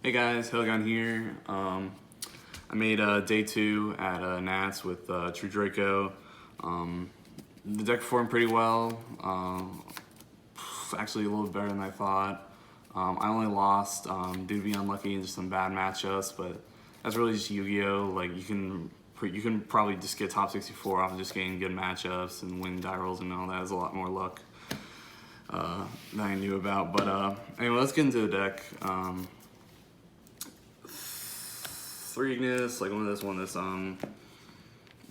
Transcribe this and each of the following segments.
Hey guys, Helgon here. I made day 2 at NAWCQ with True Draco. The deck performed pretty well. Actually a little better than I thought. I only lost due to being unlucky and just some bad matchups, but that's really just Yu-Gi-Oh! Like you can probably just get top 64 off of just getting good matchups and win die rolls and all that. There's a lot more luck that I knew about. But anyway, let's get into the deck. 3 Ignis, like one of this. There's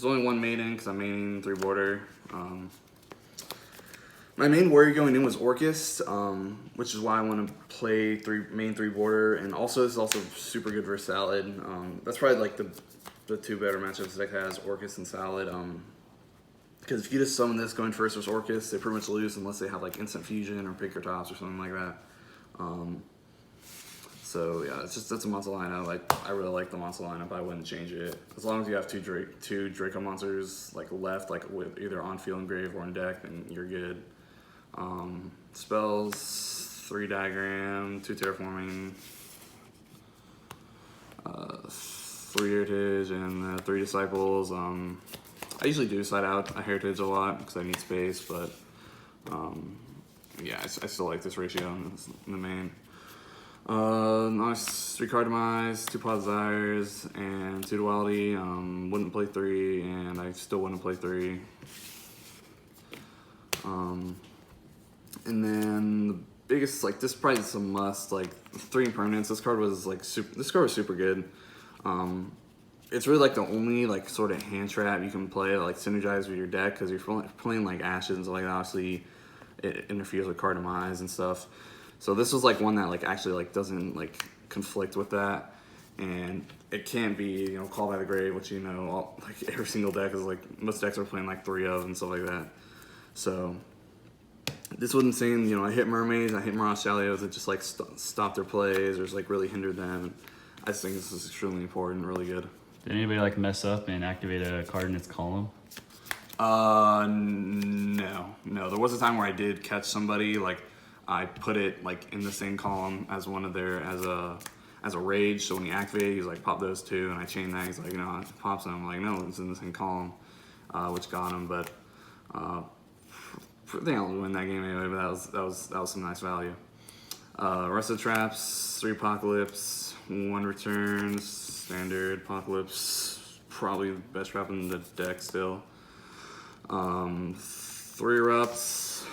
only one main in because I'm maining 3 border. My main warrior going in was Orcus, which is why I want to play main 3 border, and also this is also super good versus Salad. That's probably like the 2 better matchups the deck has, Orcus and Salad. Because if you just summon this going first versus Orcus, they pretty much lose unless they have like instant fusion or pick your tops or something like that. So yeah, that's a monster lineup. Like I really like the monster lineup. I wouldn't change it as long as you have two Draco monsters like left, like with either on field and grave or in deck, then you're good. Spells: 3 diagram, 2 terraforming, 3 heritage, and 3 disciples. I usually do side out a heritage a lot because I need space, but yeah, I still like this ratio in the main. Nice 3 card demise, 2 pot desires, and 2 duality. Wouldn't play 3, and I still wouldn't play 3. And then the biggest, like this probably is a must, like 3 impermanence. This card was like super good. It's really like the only like sort of hand trap you can play to like synergize with your deck because you're playing like Ashes and stuff like that. Obviously, it interferes with card demise and stuff. So this was like one that like actually like doesn't like conflict with that, and it can't be called by the grave, which like every single deck is like most decks are playing like 3 of and stuff like that. So this was insane. I hit mermaids, I hit Mirage Shalios that just like stopped their plays or just like really hindered them. I just think this is extremely important, really good. Did anybody like mess up and activate a card in its column? No. There was a time where I did catch somebody, like I put it like in the same column as one of their as a rage. So when he activated, he was like, pop those 2, and I chained that. He's like, it pops them. I'm like, no, it's in the same column, which got him. But I think I'll win that game anyway. But that was some nice value. Rest of the traps: 3 apocalypse, 1 returns, standard apocalypse, probably the best trap in the deck still. 3 erupts.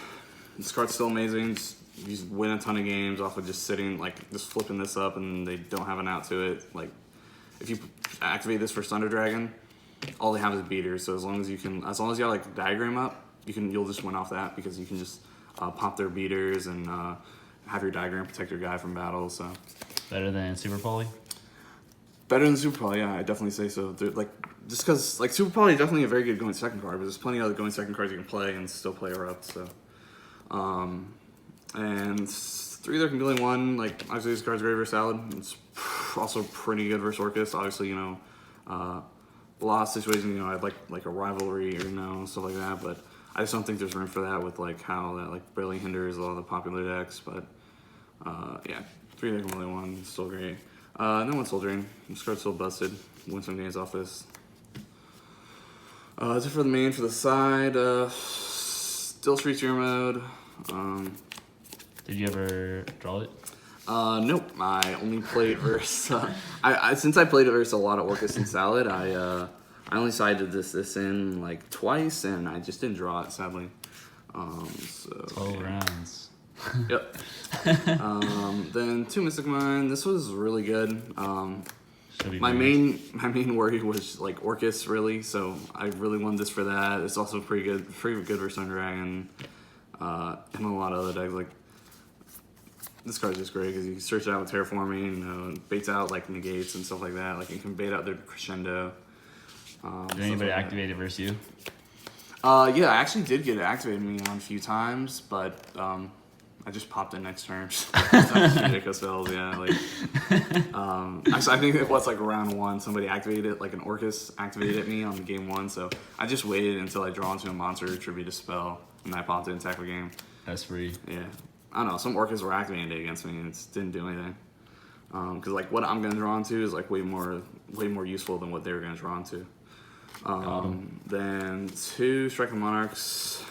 This card's still amazing. You win a ton of games off of just sitting, like just flipping this up, and they don't have an out to it. Like if you activate this for Thunder Dragon, all they have is beaters. So as long as you have like diagram up, you'll just win off that because you can just pop their beaters and have your diagram protect your guy from battle. So Better than Super Poly? better than Super Poly, yeah, I definitely say so. Just because like Super Poly is definitely a very good going second card, but there's plenty of other going second cards you can play and still play Erupt. So. And 3 there can be only 1. Like obviously this card's great versus Salad. It's also pretty good versus Orcus. Obviously, a lot of situations, I'd like a rivalry or stuff like that. But I just don't think there's room for that with like how that like barely hinders a lot of the popular decks. But yeah, 3 there can be only 1. It's still great. No 1 Soul Drain. This card's still busted. Win some games off this. That's it for the main. For the side, still Street Tier mode. Did you ever draw it? Nope. I only played versus. Since I played it versus a lot of Orcus and Salad, I only sided this in like twice, and I just didn't draw it sadly. So 12 rounds. Yep. Then 2 Mystic Mine. This was really good. My main worry was like Orcus really, so I really wanted this for that. It's also pretty good versus Thunder Dragon. And a lot of other decks, like this card's just great because you can search it out with terraforming, baits out like negates and stuff like that. Like you can bait out their crescendo. Did anybody activate it versus you? Yeah, I actually did get it activated me on a few times, but I just popped it next turn. Draco spells, yeah. Like, actually, I think it was like round 1. Somebody activated it, like an Orcus activated me on game 1. So I just waited until I draw into a monster, tribute a spell, and I popped it and attacked the game. That's free. Yeah. I don't know. Some Orcus were activating it against me, and it didn't do anything. Because like what I'm gonna draw into is like way more useful than what they were gonna draw into. Then 2 Striking Monarchs.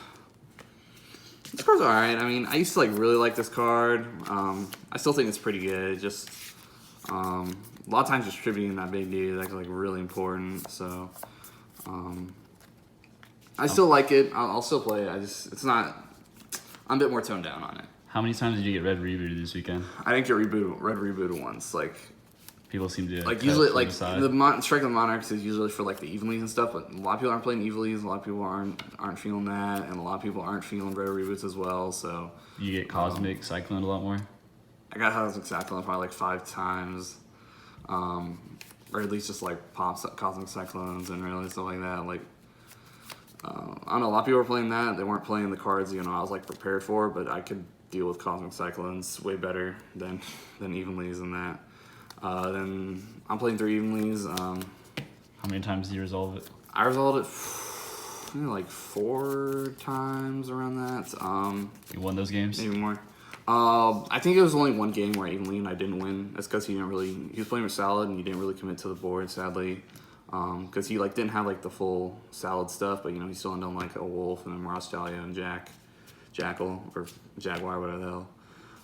This card's alright. I mean, I used to like really like this card. I still think it's pretty good. Just a lot of times distributing that big dude that's like really important. So I still like it. I'll still play it. It's not. I'm a bit more toned down on it. How many times did you get red rebooted this weekend? I didn't get red rebooted once. Like people seem to like usually like Strike of the Monarchs is usually for like the evenlies and stuff, but a lot of people aren't playing evenlies. A lot of people aren't feeling that, and a lot of people aren't feeling red reboots as well. So you get Cosmic Cyclone a lot more. I got Cosmic Cyclone probably like 5 times, or at least just like pops Cosmic Cyclones and really stuff like that. Like I don't know, a lot of people were playing that. They weren't playing the cards I was like prepared for, but I could deal with Cosmic Cyclones way better than evenlies and that. Then I'm playing 3 evenlies. How many times did you resolve it? I resolved it like 4 times around that. You won those games? Maybe more. I think it was only 1 game where evenly and I didn't win. That's because he was playing with Salad and he didn't really commit to the board, sadly. Because he like didn't have like the full Salad stuff, but he still ended on like a Wolf and then Ross Dahlia and Jackal or Jaguar, whatever the hell.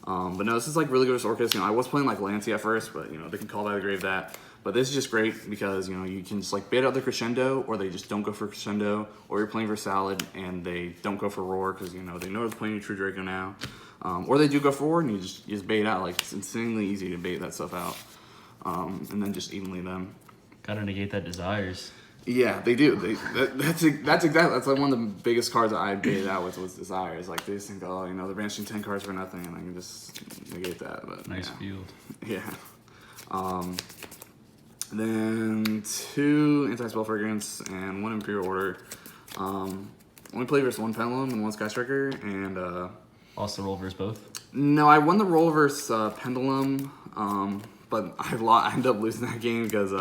But no, this is like really good with Orcus. I was playing like Lancey at first, but they can call by the grave that. But this is just great because you can just like bait out the crescendo, or they just don't go for crescendo, or you're playing for Salad and they don't go for roar because they know they're playing your True Draco now, or they do go for roar and you just bait out. Like it's insanely easy to bait that stuff out, and then just evenly them. Gotta negate that Desires. Yeah, they do. That's like one of the biggest cards that I baited out with was Desires. Like they just think, they're banishing 10 cards for nothing, and I can just negate that. But nice field. Yeah. Then 2 Anti-Spell Fragrance and 1 Imperial Order. Only played versus 1 Pendulum and 1 Sky Striker, and also roll versus both. No, I won the roll versus Pendulum, but I ended up losing that game because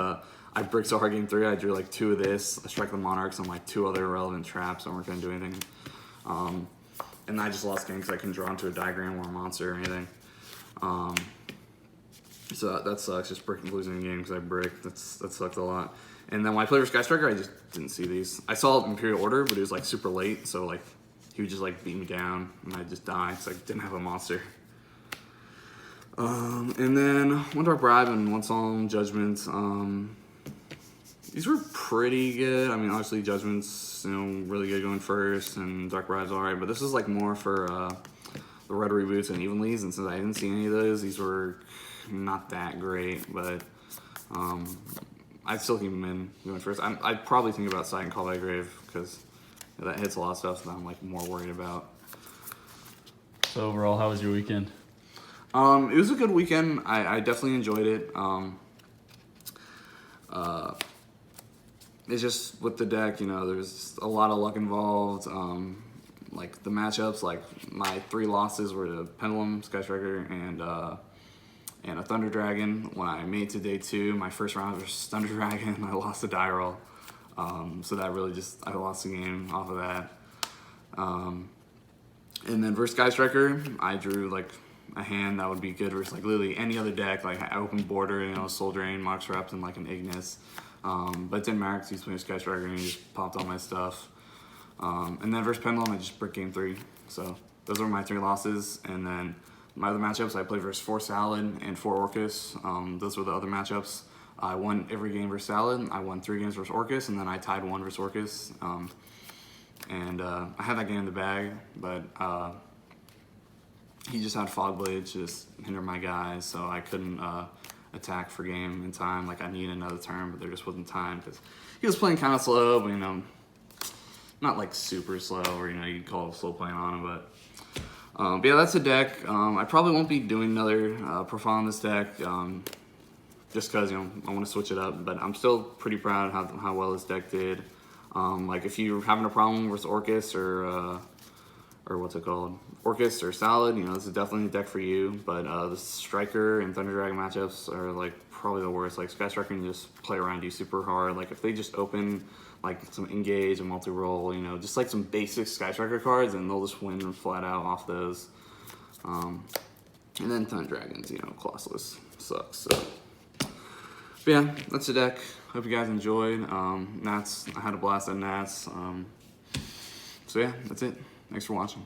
I bricked so hard game 3. I drew like 2 of this, a Strike of the Monarchs, and like 2 other irrelevant traps that weren't going to do anything. And I just lost game because I couldn't draw into a diagram or a monster or anything. So that sucks, just losing a game because I bricked. That sucked a lot. And then when I played for Sky Striker, I just didn't see these. I saw Imperial Order, but it was like super late, so like he would just like beat me down, and I'd just die because I didn't have a monster. And then 1 Dark Bribe and 1 Solemn Judgment. These were pretty good. I mean, obviously Judgment's really good going first, and Dark Bribe's alright. But this is like more for the red reboots and evenlies, and since I didn't see any of those, these were not that great. But I'd still keep them in going first. I'd probably think about Sight and Call by Grave because that hits a lot of stuff that I'm like more worried about. So overall, how was your weekend? It was a good weekend. I definitely enjoyed it. It's just with the deck, there's a lot of luck involved. Like the matchups, like my 3 losses were to Pendulum, Sky Striker, and a Thunder Dragon. When I made to day 2, my first round was Thunder Dragon, I lost a die roll. So that really I lost the game off of that. And then versus Sky Striker, I drew like a hand that would be good versus like literally any other deck. Like I opened Border, Soul Drain, Mox Reps, and like an Ignis. But it didn't matter because he's playing Sky Striker and he just popped all my stuff. And then versus Pendulum, I just bricked game 3. So those were my 3 losses. And then my other matchups, I played versus 4 Salad and 4 Orcus. Those were the other matchups. I won every game versus Salad. I won 3 games versus Orcus, and then I tied 1 versus Orcus. And I had that game in the bag, but he just had Fog Blade to just hinder my guys, so I couldn't attack for game in time. Like I needed another turn, but there just wasn't time because he was playing kind of slow, but not like super slow, or you'd call it slow playing on him. But yeah, that's the deck. I probably won't be doing another profile on this deck, just because I want to switch it up. But I'm still pretty proud of how well this deck did. Like if you're having a problem with Orcus or what's it called, Orcus or Salad, this is definitely a deck for you. But the Striker and Thunder Dragon matchups are like probably the worst. Like Sky Striker can just play around you super hard. Like if they just open like some Engage and multi-roll, just like some basic Sky Striker cards, and they'll just win flat out off those. And then Thunder Dragons, classless. sucks. So, but yeah, that's the deck. Hope you guys enjoyed. Nats, I had a blast at Nats. So yeah, that's it. Thanks for watching.